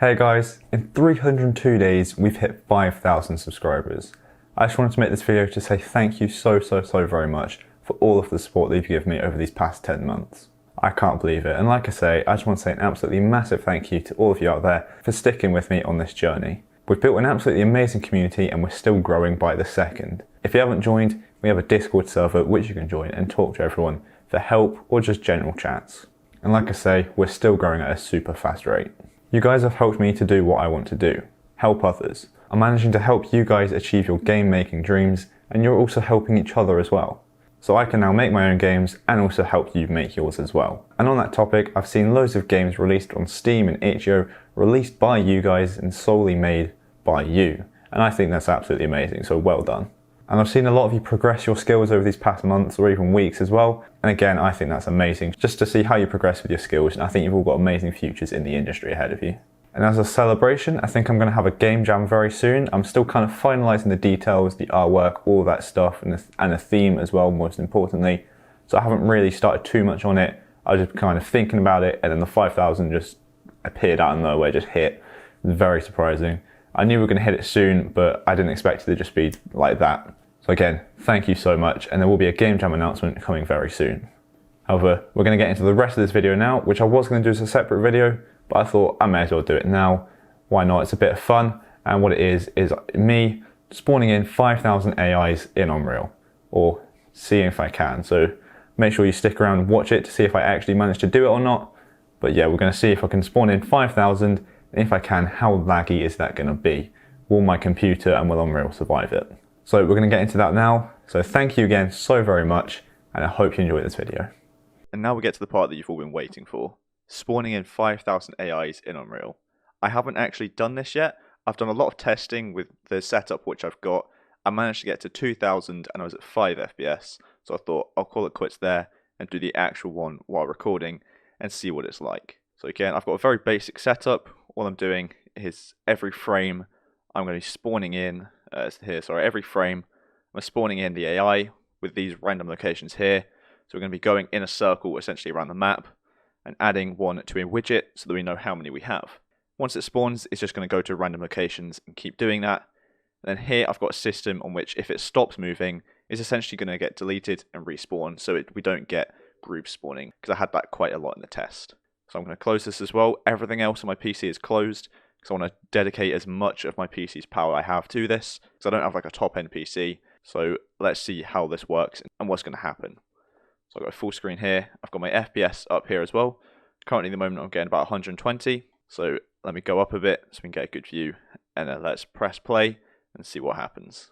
Hey guys, in 302 days we've hit 5,000 subscribers. I just wanted to make this video to say thank you so very much for all of the support that you've given me over these past 10 months. I can't believe it, and like I say, I just want to say an absolutely massive thank you to all of you out there for sticking with me on this journey. We've built an absolutely amazing community and we're still growing by the second. If you haven't joined, we have a Discord server which you can join and talk to everyone for help or just general chats. And like I say, we're still growing at a super fast rate. You guys have helped me to do what I want to do, help others. I'm managing to help you guys achieve your game making dreams, and you're also helping each other as well. So I can now make my own games and also help you make yours as well. And on that topic, I've seen loads of games released on Steam and itch.io, released by you guys and solely made by you. And I think that's absolutely amazing, so well done. And I've seen a lot of you progress your skills over these past months or even weeks as well. And again, I think that's amazing just to see how you progress with your skills. And I think you've all got amazing futures in the industry ahead of you. And as a celebration, I think I'm going to have a game jam very soon. I'm still kind of finalizing the details, the artwork, all that stuff, and a theme as well, most importantly. So I haven't really started too much on it. I was just kind of thinking about it, and then the 5,000 just appeared out of nowhere, just hit. Very surprising. I knew we were going to hit it soon, but I didn't expect it to just be like that. So again, thank you so much, and there will be a game jam announcement coming very soon. However, we're going to get into the rest of this video now, which I was going to do as a separate video, but I thought I may as well do it now. Why not? It's a bit of fun, and what it is me spawning in 5,000 AIs in Unreal, or seeing if I can. So make sure you stick around and watch it to see if I actually manage to do it or not. But yeah, we're going to see if I can spawn in 5,000, and if I can, how laggy is that going to be? Will my computer and will Unreal survive it? So we're going to get into that now. So thank you again so very much, and I hope you enjoyed this video. And now we get to the part that you've all been waiting for. Spawning in 5,000 AIs in Unreal. I haven't actually done this yet. I've done a lot of testing with the setup which I've got. I managed to get to 2,000 and I was at 5 FPS. So I thought I'll call it quits there and do the actual one while recording and see what it's like. So again, I've got a very basic setup. All I'm doing is every frame I'm going to be spawning in every frame I'm spawning in the AI with these random locations here. So we're going to be going in a circle essentially around the map and adding one to a widget so that we know how many we have. Once it spawns, it's just going to go to random locations and keep doing that. And then here I've got a system on which if it stops moving, it's essentially going to get deleted and respawn, so we don't get group spawning, because I had that quite a lot in the test. So I'm going to close this as well. Everything else on my PC is closed, because I want to dedicate as much of my PC's power I have to this, because I don't have like a top-end PC. So let's see how this works and what's going to happen. So I've got a full screen here. I've got my FPS up here as well. Currently at the moment I'm getting about 120. So let me go up a bit so we can get a good view. And then let's press play and see what happens.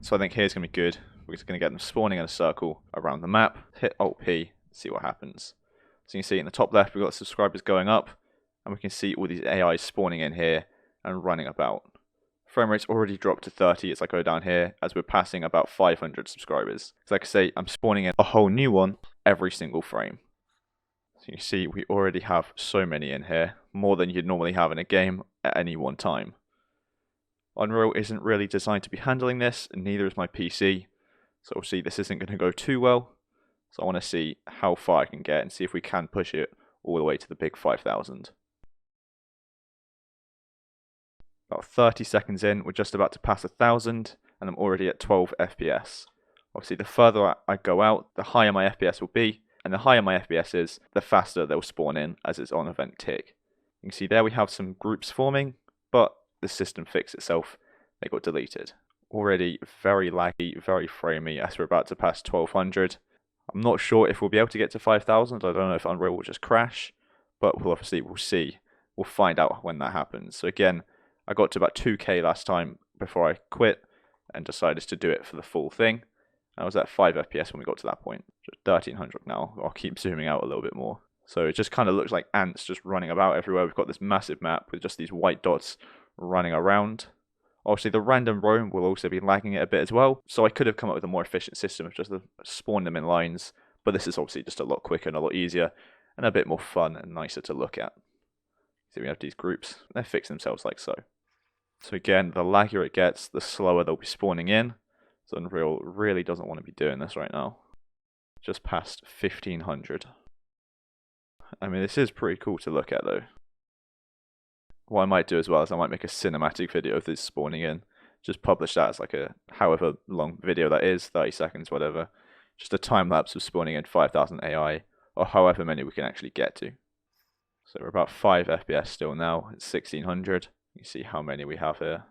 So I think here's going to be good. We're just going to get them spawning in a circle around the map. Hit Alt-P, see what happens. So you can see in the top left we've got subscribers going up. And we can see all these AIs spawning in here and running about. Frame rate's already dropped to 30 as I go down here, as we're passing about 500 subscribers. So like I say, I'm spawning in a whole new one every single frame. So you can see we already have so many in here, more than you'd normally have in a game at any one time. Unreal isn't really designed to be handling this, and neither is my PC. So obviously this isn't going to go too well. So I want to see how far I can get and see if we can push it all the way to the big 5,000. About 30 seconds in, we're just about to pass 1,000, and I'm already at 12 FPS. Obviously, the further I go out, the higher my FPS will be, and the higher my FPS is, the faster they'll spawn in as it's on event tick. You can see there we have some groups forming, but the system fixed itself. They got deleted. Already very laggy, very framey as we're about to pass 1,200. I'm not sure if we'll be able to get to 5,000. I don't know if Unreal will just crash, but we'll see. We'll find out when that happens. So again, I got to about 2k last time before I quit and decided to do it for the full thing. I was at 5 FPS when we got to that point. Just 1,300 now. I'll keep zooming out a little bit more. So it just kind of looks like ants just running about everywhere. We've got this massive map with just these white dots running around. Obviously the random roam will also be lagging it a bit as well. So I could have come up with a more efficient system of just spawn them in lines. But this is obviously just a lot quicker and a lot easier and a bit more fun and nicer to look at. So we have these groups. They're fixing themselves like so. So again, the laggier it gets, the slower they'll be spawning in. So Unreal really doesn't want to be doing this right now. Just past 1,500. I mean, this is pretty cool to look at though. What I might do as well is I might make a cinematic video of this spawning in. Just publish that as like a however long video that is, 30 seconds, whatever. Just a time lapse of spawning in 5,000 AI, or however many we can actually get to. So we're about 5 FPS still now, it's 1600. You see how many we have here.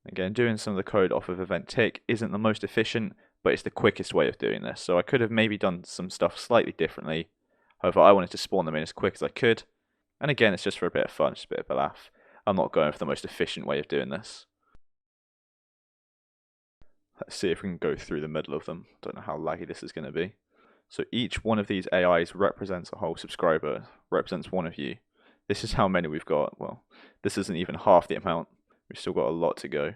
Again, doing some of the code off of event tick isn't the most efficient, but it's the quickest way of doing this. So I could have maybe done some stuff slightly differently. However, I wanted to spawn them in as quick as I could. And again, it's just for a bit of fun, just a bit of a laugh. I'm not going for the most efficient way of doing this. Let's see if we can go through the middle of them. Don't know how laggy this is going to be. So each one of these AIs represents a whole subscriber, represents one of you. This is how many we've got. Well, this isn't even half the amount. We've still got a lot to go.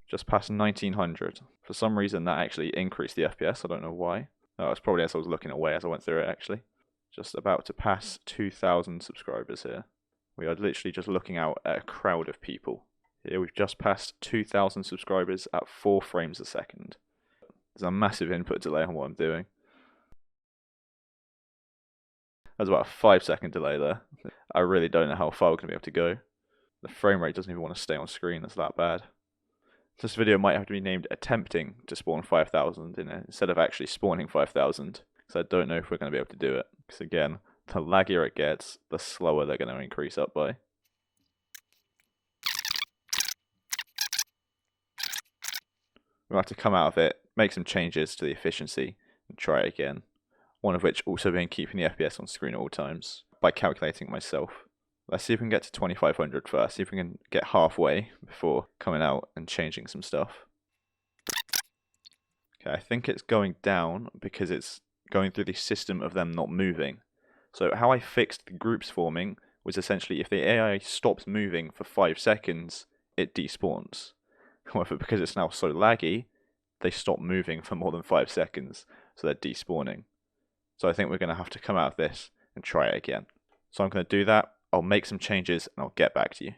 Just past 1900. For some reason that actually increased the FPS, I don't know why. Oh, it's probably as I was looking away as I went through it actually. Just about to pass 2,000 subscribers here. We are literally just looking out at a crowd of people. Here we've just passed 2,000 subscribers at 4 frames a second. There's a massive input delay on what I'm doing. There's about a 5-second delay there. I really don't know how far we're going to be able to go. The frame rate doesn't even want to stay on screen, that's that bad. This video might have to be named attempting to spawn 5,000 in it, instead of actually spawning 5,000. Because I don't know if we're going to be able to do it. Because again, the laggier it gets, the slower they're going to increase up by. We'll have to come out of it, make some changes to the efficiency, and try it again. One of which also being keeping the FPS on screen at all times, by calculating myself. Let's see if we can get to 2500 first, see if we can get halfway before coming out and changing some stuff. Okay, I think it's going down because it's going through the system of them not moving. So how I fixed the groups forming was essentially if the AI stops moving for 5 seconds, it despawns. However, because it's now so laggy, they stop moving for more than 5 seconds, so they're despawning. So I think we're going to have to come out of this and try it again. So I'm going to do that, I'll make some changes, and I'll get back to you.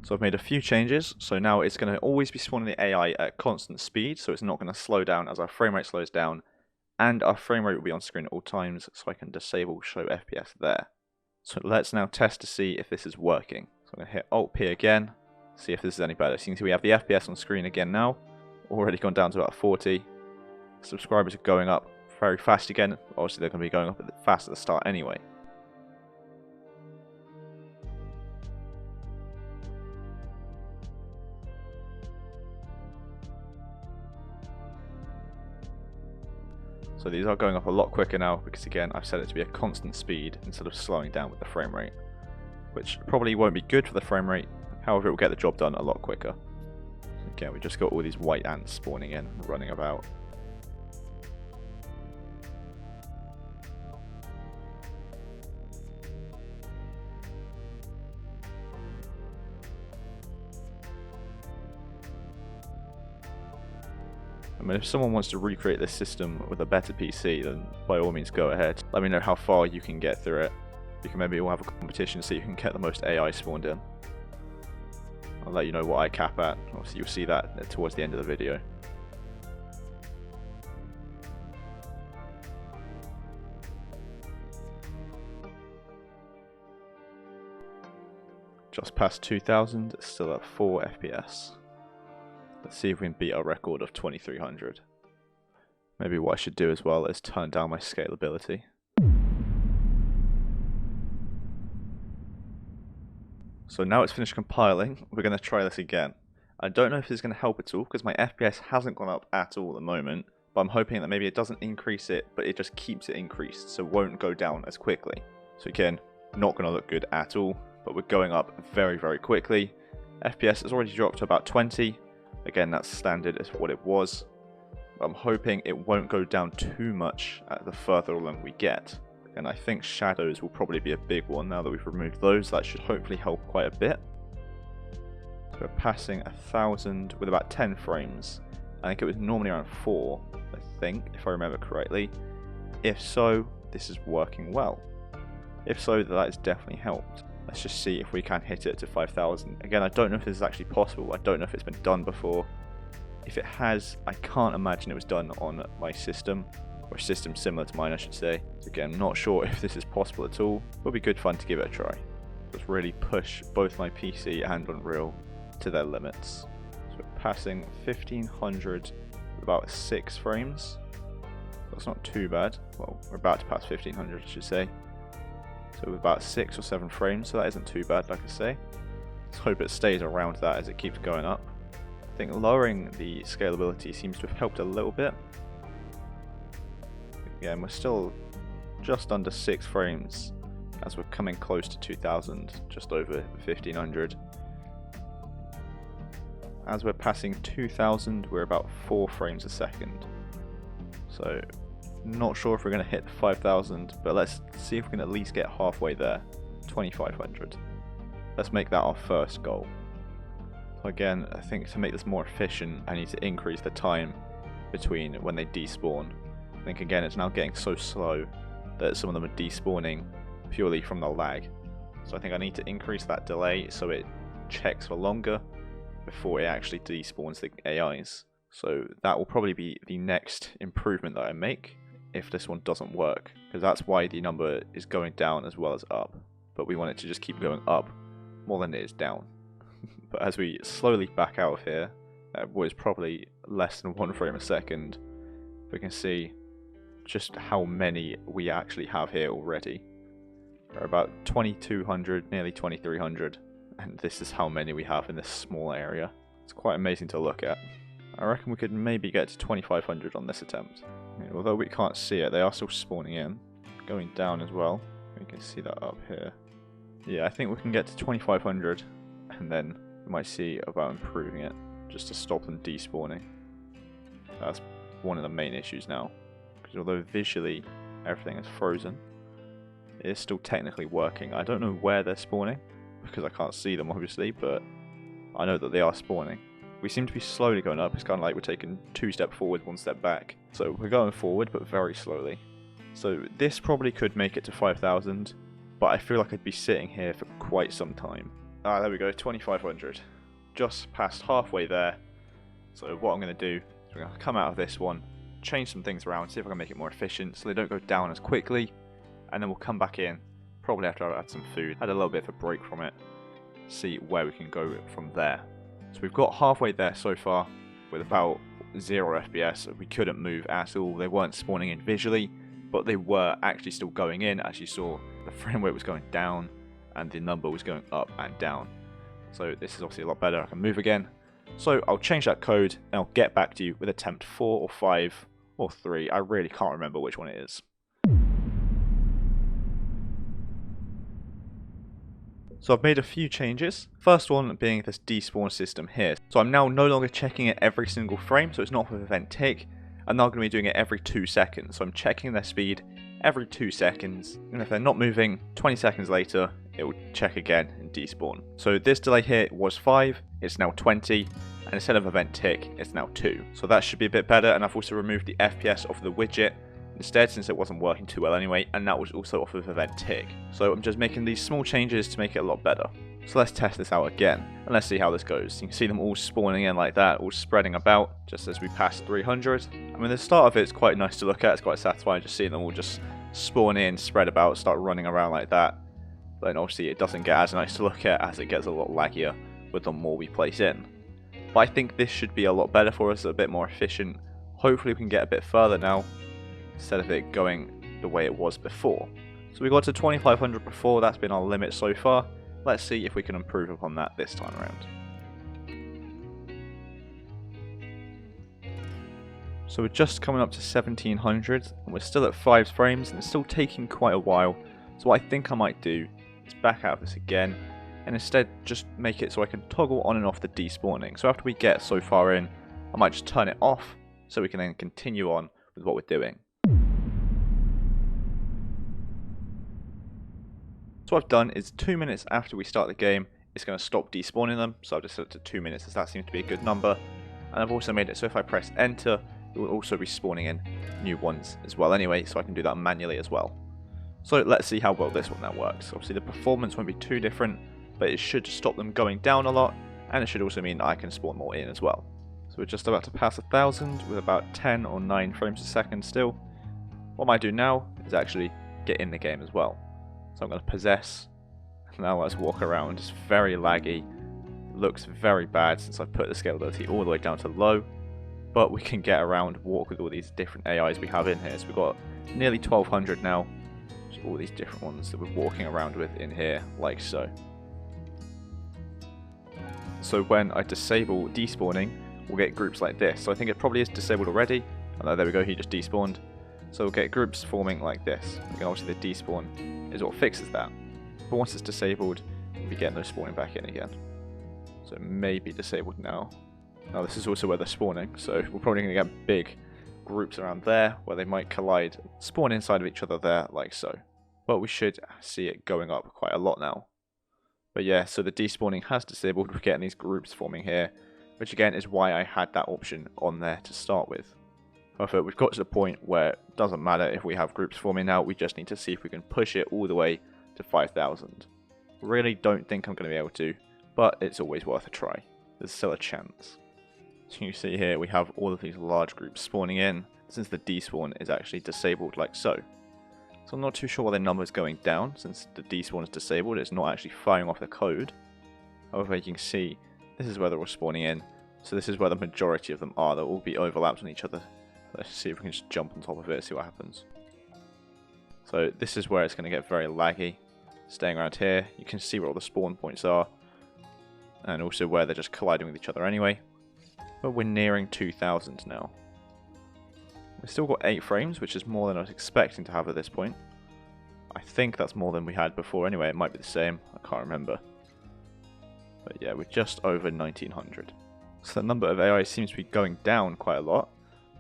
So I've made a few changes, so now it's going to always be spawning the AI at constant speed, so it's not going to slow down as our frame rate slows down, and our frame rate will be on screen at all times, so I can disable show FPS there. So let's now test to see if this is working. So I'm going to hit Alt-P again, see if this is any better. So you can see we have the FPS on screen again now, already gone down to about 40. Subscribers are going up very fast again. Obviously they're going to be going up fast at the start anyway. So these are going up a lot quicker now because again I've set it to be a constant speed instead of slowing down with the frame rate, which probably won't be good for the frame rate, however it will get the job done a lot quicker. So again, we just got all these white ants spawning in, running about. I mean, if someone wants to recreate this system with a better PC, then by all means go ahead. Let me know how far you can get through it. You can maybe all have a competition to see who can get the most AI spawned in. I'll let you know what I cap at. Obviously you'll see that towards the end of the video. Just past 2000, still at 4 FPS. Let's see if we can beat our record of 2300. Maybe what I should do as well is turn down my scalability. So now it's finished compiling, we're going to try this again. I don't know if this is going to help at all because my FPS hasn't gone up at all at the moment, but I'm hoping that maybe it doesn't increase it, but it just keeps it increased, so it won't go down as quickly. So again, not going to look good at all, but we're going up very, very quickly. FPS has already dropped to about 20. Again, that's standard as what it was. But I'm hoping it won't go down too much the further along we get. And I think shadows will probably be a big one now that we've removed those. That should hopefully help quite a bit. So we're passing 1,000 with about 10 frames. I think it was normally around 4, I think, if I remember correctly. If so, this is working well. If so, that has definitely helped. Let's just see if we can hit it to 5,000. Again, I don't know if this is actually possible. I don't know if it's been done before. If it has, I can't imagine it was done on my system, or a system similar to mine I should say. So again, I'm not sure if this is possible at all, but it'll be good fun to give it a try. Let's really push both my PC and Unreal to their limits. So we're passing 1500 with about 6 frames. That's not too bad. Well, we're about to pass 1500 I should say. So with about 6 or 7 frames, so that isn't too bad like I say. Let's hope it stays around that as it keeps going up. I think lowering the scalability seems to have helped a little bit. Again, we're still just under 6 frames as we're coming close to 2000, just over 1500. As we're passing 2000, we're about 4 frames a second. So, not sure if we're going to hit 5000, but let's see if we can at least get halfway there. 2500. Let's make that our first goal. So again, I think to make this more efficient, I need to increase the time between when they despawn. I think again, it's now getting so slow that some of them are despawning purely from the lag. So I think I need to increase that delay so it checks for longer before it actually despawns the AIs. So that will probably be the next improvement that I make if this one doesn't work, because that's why the number is going down as well as up. But we want it to just keep going up more than it is down. But as we slowly back out of here, what is probably less than 1 frame a second, we can see just how many we actually have here already. We're about 2200, nearly 2300, and this is how many we have in this small area. It's quite amazing to look at. I reckon we could maybe get to 2500 on this attempt. I mean, although we can't see it, they are still spawning in. Going down as well. We can see that up here. Yeah, I think we can get to 2500, and then we might see about improving it, just to stop them despawning. That's one of the main issues now, because although visually everything is frozen, it is still technically working. I don't know where they're spawning, because I can't see them obviously, but I know that they are spawning. We seem to be slowly going up. It's kind of like we're taking 2 steps forward, 1 step back. So we're going forward, but very slowly. So this probably could make it to 5000, but I feel like I'd be sitting here for quite some time. Ah, there we go, 2500. Just past halfway there. So what I'm going to do is we're going to come out of this one, change some things around, see if I can make it more efficient so they don't go down as quickly, and then we'll come back in, probably after I've had some food, had a little bit of a break from it, see where we can go from there. So we've got halfway there so far with about 0 FPS. We couldn't move at all. They weren't spawning in visually, but they were actually still going in. As you saw, the frame rate was going down and the number was going up and down. So this is obviously a lot better. I can move again. So I'll change that code and I'll get back to you with attempt 4 or 5 or 3. I really can't remember which one it is. So I've made a few changes. First one being this despawn system here. So I'm now no longer checking it every single frame, so it's not with event tick. I'm now going to be doing it every 2 seconds. So I'm checking their speed every 2 seconds, and if they're not moving, 20 seconds later, it will check again and despawn. So this delay here was 5, it's now 20, and instead of event tick, it's now 2. So that should be a bit better, and I've also removed the FPS of the widget instead, since it wasn't working too well anyway, and that was also off of event tick. So I'm just making these small changes to make it a lot better. So let's test this out again, and let's see how this goes. You can see them all spawning in like that, all spreading about, just as we pass 300. I mean, the start of it is quite nice to look at, it's quite satisfying just seeing them all just spawn in, spread about, start running around like that. But then obviously it doesn't get as nice to look at as it gets a lot laggier with the more we place in. But I think this should be a lot better for us, a bit more efficient. Hopefully we can get a bit further now, instead of it going the way it was before. So we got to 2500 before, that's been our limit so far. Let's see if we can improve upon that this time around. So we're just coming up to 1700, and we're still at 5 frames, and it's still taking quite a while. So what I think I might do is back out of this again, and instead just make it so I can toggle on and off the despawning. So after we get so far in, I might just turn it off, so we can then continue on with what we're doing. So what I've done is 2 minutes after we start the game, it's going to stop despawning them. So I've just set it to 2 minutes, as that seems to be a good number. And I've also made it so if I press enter, it will also be spawning in new ones as well anyway, so I can do that manually as well. So let's see how well this one now works. Obviously the performance won't be too different, but it should stop them going down a lot, and it should also mean I can spawn more in as well. So we're just about to pass 1,000 with about 10 or 9 frames a second still. What I might do now is actually get in the game as well. So I'm going to possess. Now let's walk around. It's very laggy. It looks very bad since I've put the scalability all the way down to low. But we can get around, walk with all these different AIs we have in here. So we've got nearly 1,200 now. So all these different ones that we're walking around with in here, like so. So when I disable despawning, we'll get groups like this. So I think it probably is disabled already. Oh, there we go, he just despawned. So we'll get groups forming like this. Again, obviously the despawn is what fixes that. But once it's disabled, we'll be getting those spawning back in again. So it may be disabled now. Now this is also where they're spawning, so we're probably going to get big groups around there where they might collide, spawn inside of each other there, like so. But we should see it going up quite a lot now. But yeah, so the despawning has disabled, we're getting these groups forming here, which again is why I had that option on there to start with. However, we've got to the point where it doesn't matter if we have groups forming now, we just need to see if we can push it all the way to 5,000. Really don't think I'm going to be able to, but it's always worth a try. There's still a chance. So you see here we have all of these large groups spawning in, since the despawn is actually disabled like so. So I'm not too sure why the number is going down, since the despawn is disabled, it's not actually firing off the code. However, you can see this is where they're all spawning in, so this is where the majority of them are, they'll all be overlapped on each other. Let's see if we can just jump on top of it, see what happens. So this is where it's going to get very laggy. Staying around here, you can see where all the spawn points are, and also where they're just colliding with each other anyway. But we're nearing 2,000 now. We've still got 8 frames, which is more than I was expecting to have at this point. I think that's more than we had before anyway, it might be the same, I can't remember. But yeah, we're just over 1,900. So the number of AI seems to be going down quite a lot.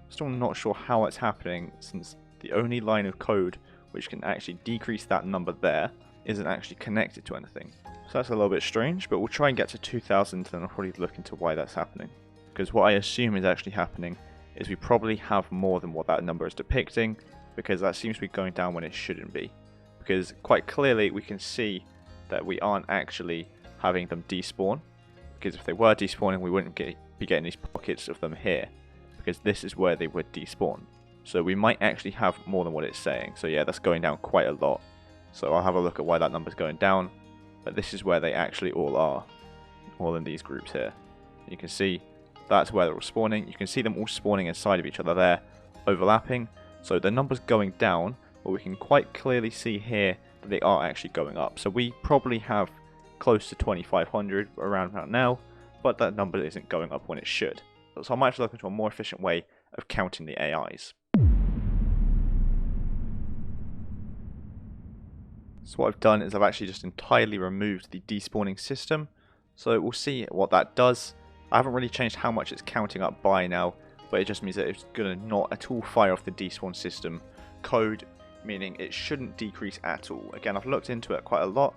Still not sure how it's happening, since the only line of code which can actually decrease that number there isn't actually connected to anything. So that's a little bit strange, but we'll try and get to 2,000 and I'll probably look into why that's happening. Because what I assume is actually happening is we probably have more than what that number is depicting, because that seems to be going down when it shouldn't be. Because quite clearly we can see that we aren't actually having them despawn, because if they were despawning we wouldn't be getting these pockets of them here, because this is where they would despawn. So we might actually have more than what it's saying. So yeah, that's going down quite a lot. So I'll have a look at why that number's going down, but this is where they actually all are, all in these groups here. You can see that's where they're all spawning. You can see them all spawning inside of each other there, overlapping. So the number's going down, but we can quite clearly see here that they are actually going up. So we probably have close to 2,500 around about now, but that number isn't going up when it should. So I might have to look into a more efficient way of counting the AIs. So what I've done is I've actually just entirely removed the despawning system. So we'll see what that does. I haven't really changed how much it's counting up by now, but it just means that it's going to not at all fire off the despawn system code, meaning it shouldn't decrease at all. Again, I've looked into it quite a lot.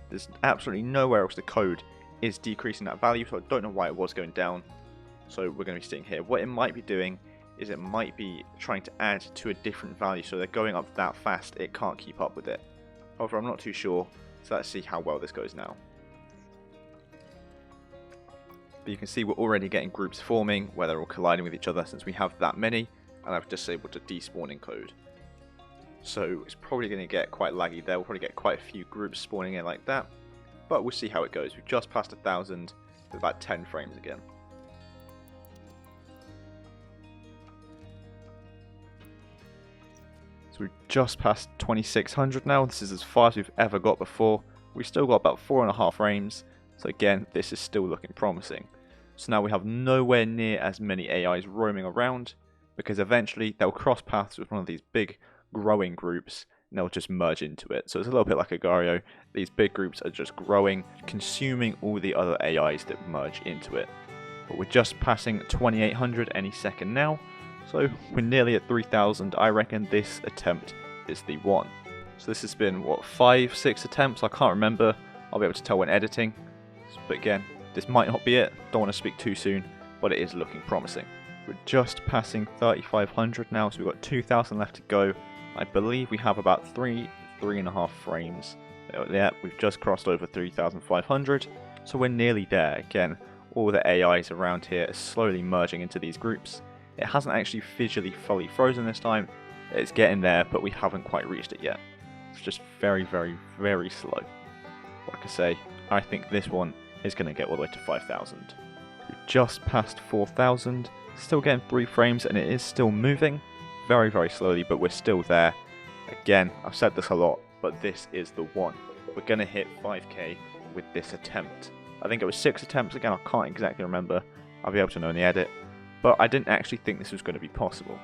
There's absolutely nowhere else the code is decreasing that value, so I don't know why it was going down. So we're going to be sitting here. What it might be doing is it might be trying to add to a different value, so they're going up that fast it can't keep up with it. However, I'm not too sure, so let's see how well this goes now. But you can see we're already getting groups forming where they're all colliding with each other since we have that many, and I've disabled the despawning code. So it's probably going to get quite laggy there. We'll probably get quite a few groups spawning in like that, but we'll see how it goes. We've just passed 1,000 with about 10 frames again. So we've just passed 2,600 now. This is as far as we've ever got before. We've still got about 4.5 frames. So again, this is still looking promising. So now we have nowhere near as many AIs roaming around, because eventually they'll cross paths with one of these big growing groups and they'll just merge into it. So it's a little bit like Agario. These big groups are just growing, consuming all the other AIs that merge into it. But we're just passing 2,800 any second now. So we're nearly at 3,000. I reckon this attempt is the one. So this has been, what, 5-6 attempts? I can't remember. I'll be able to tell when editing. But again, this might not be it. Don't want to speak too soon, but it is looking promising. We're just passing 3,500 now, so we've got 2,000 left to go. I believe we have about 3.5 frames. Yeah, we've just crossed over 3,500. So we're nearly there. Again, all the AIs around here are slowly merging into these groups. It hasn't actually visually fully frozen this time. It's getting there, but we haven't quite reached it yet. It's just very, very, very slow. Like I say, I think this one is going to get all the way to 5,000. We've just passed 4,000, still getting 3 frames, and it is still moving very, very slowly, but we're still there. Again, I've said this a lot, but this is the one. We're going to hit 5k with this attempt. I think it was 6 attempts, again I can't exactly remember, I'll be able to know in the edit, but I didn't actually think this was going to be possible.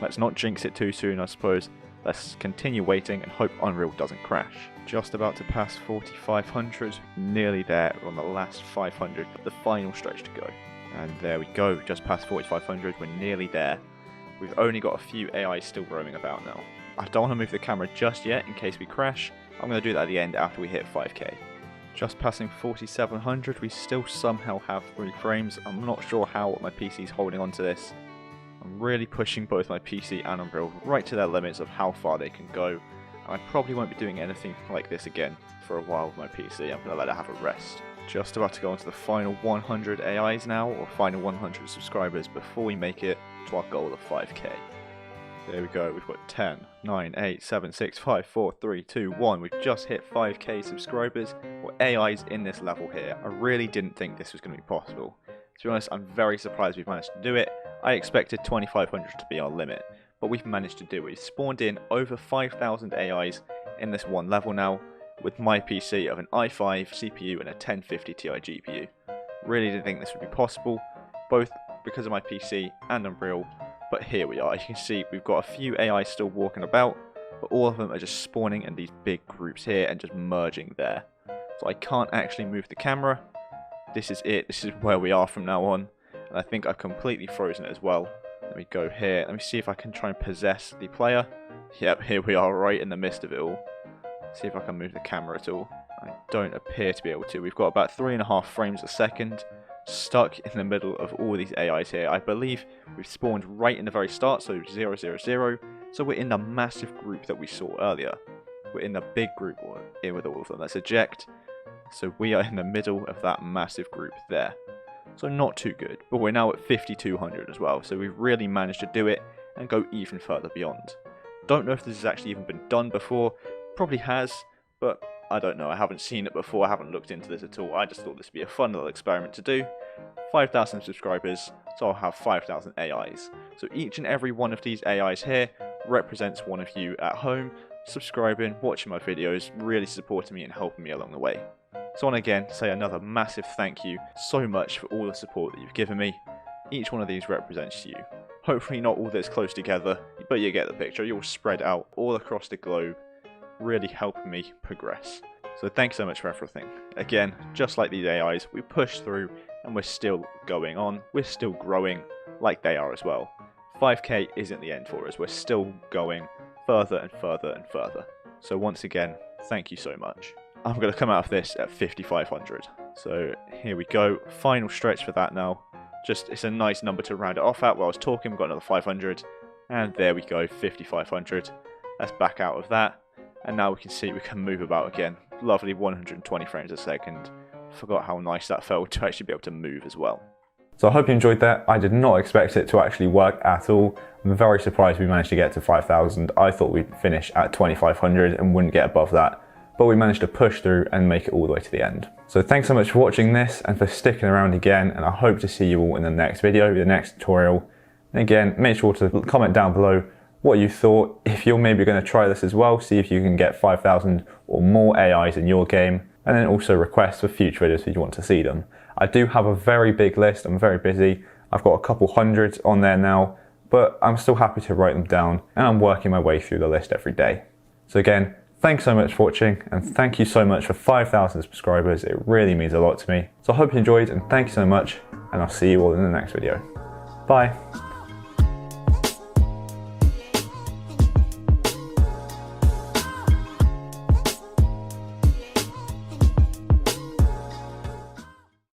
Let's not jinx it too soon, I suppose. Let's continue waiting and hope Unreal doesn't crash. Just about to pass 4,500, nearly there. We're on the last 500, the final stretch to go. And there we go, just past 4,500, we're nearly there. We've only got a few AIs still roaming about now. I don't want to move the camera just yet in case we crash. I'm going to do that at the end after we hit 5k. Just passing 4,700, we still somehow have 3 frames. I'm not sure how my PC's holding on to this. I'm really pushing both my PC and Unreal right to their limits of how far they can go. And I probably won't be doing anything like this again for a while with my PC. I'm going to let it have a rest. Just about to go on to the final 100 AIs now, or final 100 subscribers before we make it to our goal of 5k. There we go, we've got 10, 9, 8, 7, 6, 5, 4, 3, 2, 1. We've just hit 5k subscribers, or AIs in this level here. I really didn't think this was going to be possible. To be honest, I'm very surprised we've managed to do it. I expected 2,500 to be our limit, but we've managed to do it. We've spawned in over 5,000 AIs in this one level now, with my PC of an i5 CPU and a 1050 Ti GPU. Really didn't think this would be possible, both because of my PC and Unreal. But here we are. You can see we've got a few AIs still walking about, but all of them are just spawning in these big groups here and just merging there. So I can't actually move the camera. This is it. This is where we are from now on. And I think I've completely frozen it as well. Let me go here. Let me see if I can try and possess the player. Yep, here we are right in the midst of it all. See if I can move the camera at all. I don't appear to be able to. We've got about 3.5 frames a second. Stuck in the middle of all these AIs here. I believe we've spawned right in the very start, so 0, 0, 0. So we're in the massive group that we saw earlier. We're in the big group in with all of them. Let's eject. So we are in the middle of that massive group there. So not too good, but we're now at 5,200 as well. So we've really managed to do it and go even further beyond. Don't know if this has actually even been done before. Probably has, but I don't know. I haven't seen it before. I haven't looked into this at all. I just thought this would be a fun little experiment to do. 5,000 subscribers, so I'll have 5,000 AIs. So each and every one of these AIs here represents one of you at home, subscribing, watching my videos, really supporting me and helping me along the way. So I want to again say another massive thank you so much for all the support that you've given me. Each one of these represents you. Hopefully not all this close together, but you get the picture. You're all spread out all across the globe, really helping me progress. So thanks so much for everything. Again, just like these AIs, we push through and we're still going on. We're still growing like they are as well. 5k isn't the end for us. We're still going further and further and further. So once again, thank you so much. I'm going to come out of this at 5,500. So here we go. Final stretch for that now. Just, it's a nice number to round it off at. While I was talking, we've got another 500. And there we go, 5,500. Let's back out of that. And now we can see we can move about again. Lovely 120 frames a second. Forgot how nice that felt to actually be able to move as well. So I hope you enjoyed that. I did not expect it to actually work at all. I'm very surprised we managed to get to 5,000. I thought we'd finish at 2,500 and wouldn't get above that. But we managed to push through and make it all the way to the end. So thanks so much for watching this and for sticking around again. And I hope to see you all in the next video, the next tutorial. And again, make sure to comment down below what you thought. If you're maybe going to try this as well, see if you can get 5,000 or more AIs in your game. And then also request for future videos if you want to see them. I do have a very big list. I'm very busy. I've got a couple hundred on there now, but I'm still happy to write them down and I'm working my way through the list every day. So again, thanks so much for watching and thank you so much for 5,000 subscribers. It really means a lot to me. So I hope you enjoyed and thank you so much and I'll see you all in the next video. Bye.